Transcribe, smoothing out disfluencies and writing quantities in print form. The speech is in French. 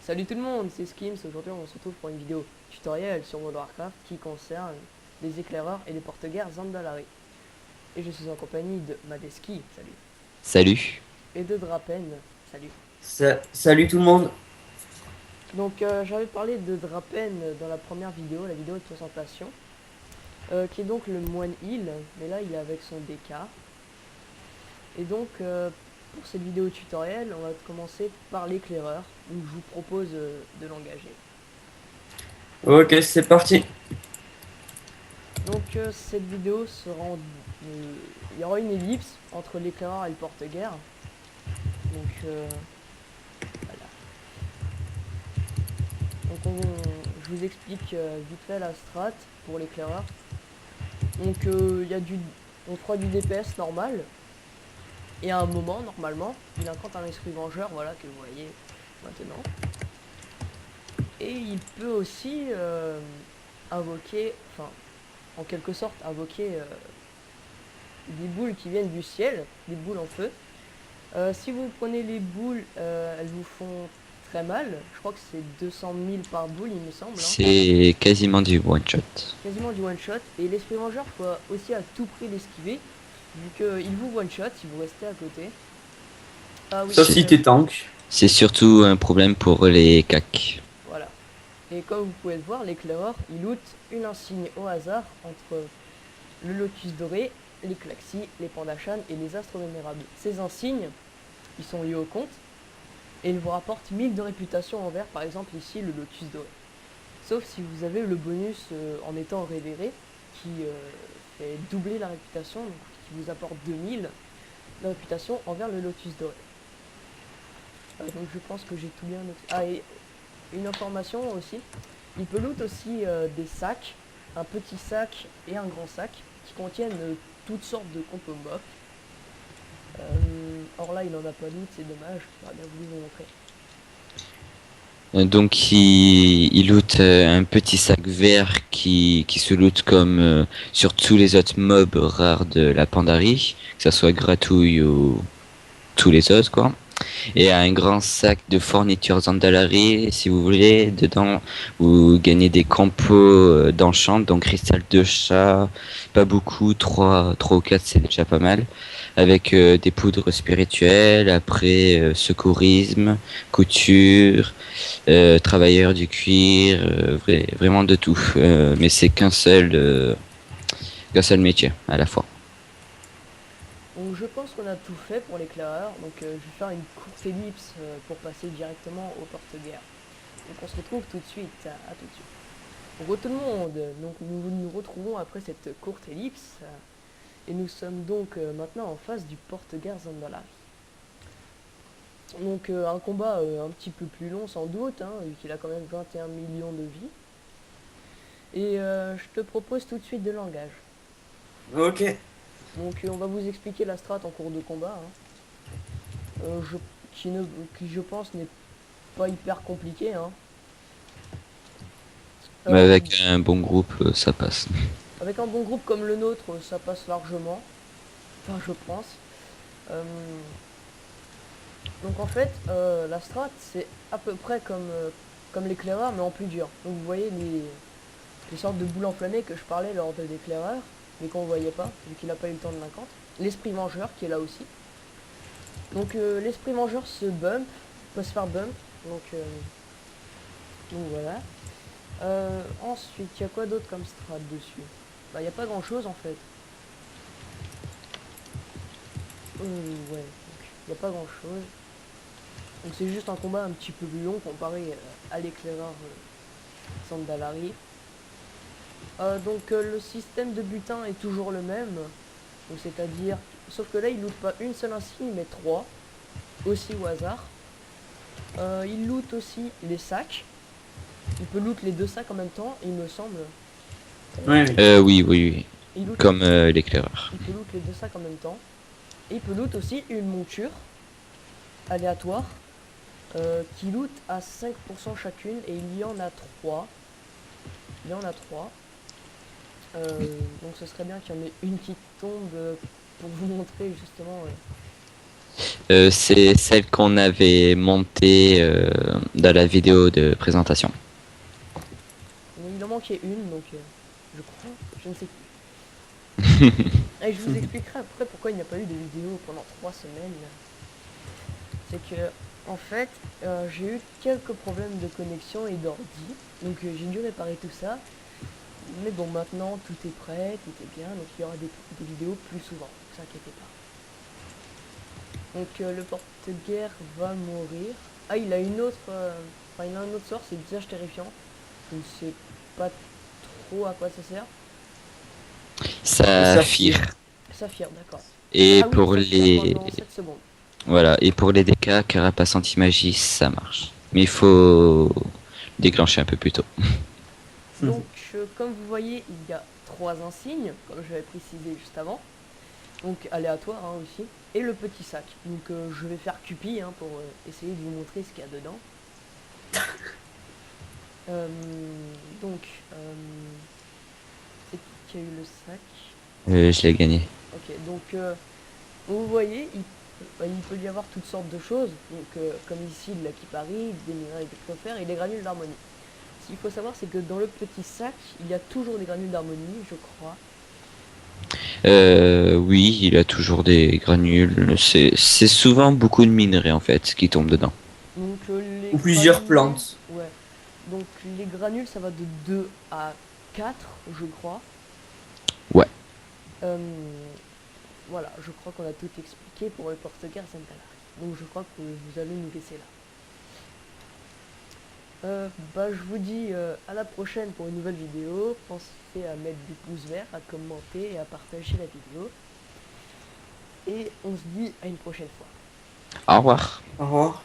Salut tout le monde, c'est Skims. Aujourd'hui on se retrouve pour une vidéo tutoriel sur World of Warcraft qui concerne les éclaireurs et les porte-guerres Zandalari. Et je suis en compagnie de Madeski, salut, Salut. et de Drapen, salut. Salut tout le monde. Donc j'avais parlé de Drapen dans la première vidéo, la vidéo de présentation, qui est donc le moine Hill, mais là il est avec son DK. Et donc pour cette vidéo tutoriel, on va commencer par l'éclaireur, donc je vous propose de l'engager. Ok, c'est parti. Donc cette vidéo sera il y aura une ellipse entre l'éclaireur et le porte-guerre. Donc voilà. Donc je vous explique vite fait la strat pour l'éclaireur. Donc on fera du DPS normal. Et à un moment, normalement, il incante un esprit vengeur, voilà, que vous voyez maintenant. Et il peut aussi invoquer, enfin, en quelque sorte, invoquer des boules qui viennent du ciel, des boules en feu. Si vous prenez les boules, elles vous font très mal. Je crois que c'est 200 000 par boule, il me semble. Hein. C'est quasiment du one shot. Quasiment du one shot. Et l'esprit vengeur, faut aussi à tout prix l'esquiver. Vu qu'il vous one shot si vous restez à côté. Ah oui, Sauf si t'es tank. C'est surtout un problème pour les cacs. voilà. Et comme vous pouvez le voir, l'éclaireur, il loot une insigne au hasard entre le lotus doré, les klaxis, les pandachans et les astres vénérables. Ces insignes, ils sont liés au compte. Et ils vous rapportent 1000 de réputation envers, par exemple ici, le lotus doré. Sauf si vous avez le bonus en étant révéré, qui fait doubler la réputation, donc qui vous apporte 2000 de réputation envers le lotus doré. Donc je pense que j'ai tout bien noté. Ah, et une information aussi, il peut loot aussi des sacs, un petit sac et un grand sac, qui contiennent toutes sortes de compos mob. Or là, il en a pas loot, c'est dommage, j'aurais bien voulu vous montrer. Donc il loot un petit sac vert qui se loot comme sur tous les autres mobs rares de la Pandarie, que ça soit Gratouille ou tous les autres quoi. Et un grand sac de fournitures Zandalari, si vous voulez. Dedans, vous gagnez des compos d'enchant, donc cristal de chat, pas beaucoup, 3 ou 4 c'est déjà pas mal. Avec des poudres spirituelles, après secourisme, couture, travailleur du cuir, vraiment de tout. Mais c'est qu'un seul métier à la fois. Donc je pense qu'on a tout fait pour l'éclaireur, donc je vais faire une courte ellipse pour passer directement au porte-guerre. Donc on se retrouve tout de suite, à tout de suite. Bonjour tout le monde, donc nous nous retrouvons après cette courte ellipse, et nous sommes donc maintenant en face du porte-guerre Zandalari. Donc un combat un petit peu plus long sans doute, hein, vu qu'il a quand même 21 millions de vies. Et je te propose tout de suite de langage. Ok. Donc on va vous expliquer la strat en cours de combat. Hein. Qui je pense n'est pas hyper compliqué. Hein. Mais Euh, avec un bon groupe, ça passe. avec un bon groupe comme le nôtre, ça passe largement. Enfin, je pense. Euh, donc en fait, la strat, c'est à peu près comme l'éclaireur, mais en plus dur. Donc vous voyez les sortes de boules enflammées que je parlais lors de l'éclaireur, mais qu'on ne voyait pas, vu qu'il n'a pas eu le temps de l'incante. L'esprit vengeur qui est là aussi. Donc l'esprit vengeur se bump, peut se faire bump. Donc voilà. Ensuite, il y a quoi d'autre comme strat dessus? Bah, il n'y a pas grand chose en fait. Ouais, il n'y a pas grand chose. Donc c'est juste un combat un petit peu plus long comparé à l'éclaireur Sandalari. Donc le système de butin est toujours le même. Donc c'est-à-dire, sauf que là il loot pas une seule insigne mais trois, aussi au hasard. Il loot aussi les sacs. Il peut loot les deux sacs en même temps, il me semble. Oui, oui. Oui, oui, oui. Il loot Comme l'éclaireur. il peut loot les deux sacs en même temps. Et il peut loot aussi une monture aléatoire qui loot à 5% chacune et il y en a 3. Il y en a 3. Donc ce serait bien qu'il y en ait une qui tombe pour vous montrer justement. C'est celle qu'on avait montée dans la vidéo de présentation. Mais il en manquait une, donc je crois, je ne sais plus. Et je vous expliquerai après pourquoi il n'y a pas eu de vidéo pendant 3 semaines. C'est que, en fait, j'ai eu quelques problèmes de connexion et d'ordi, donc j'ai dû réparer tout ça. Mais bon, maintenant tout est prêt, tout est bien, donc il y aura des vidéos plus souvent, ne vous inquiétez pas. Donc le porte-guerre va mourir. Ah, il a une autre, il a un autre sort, c'est le visage terrifiant. Je ne sais pas trop à quoi ça sert. Saphir. Saphir, d'accord. Et Ah oui, pour Saphir les pendant 7 secondes. voilà, et pour les dégâts, carapace anti-magie, ça marche. Mais il faut déclencher un peu plus tôt. Donc, comme vous voyez, il y a 3 insignes, comme je l'avais précisé juste avant. Donc, aléatoire aussi. Et le petit sac. Donc, je vais faire Cupi pour essayer de vous montrer ce qu'il y a dedans. Donc, c'est qui a eu le sac? Je l'ai gagné. Ok, donc, vous voyez, il peut y avoir toutes sortes de choses. Donc, comme ici, de la Kipari, des minerais de clofer et des granules d'harmonie. Ce qu'il faut savoir, c'est que dans le petit sac, il y a toujours des granules d'harmonie, je crois. Oui, il a toujours des granules. C'est souvent beaucoup de minerais en fait qui tombent dedans. Donc, les Ou plusieurs granules- plantes. Ouais. Donc, les granules, ça va de 2 à 4, je crois. Ouais. Voilà, je crois qu'on a tout expliqué pour le porte-guerre Zendalari. Donc, je crois que vous allez nous laisser là. Je vous dis à la prochaine pour une nouvelle vidéo. Pensez à mettre des pouces verts, à commenter et à partager la vidéo. Et on se dit à une prochaine fois. Au revoir. Au revoir.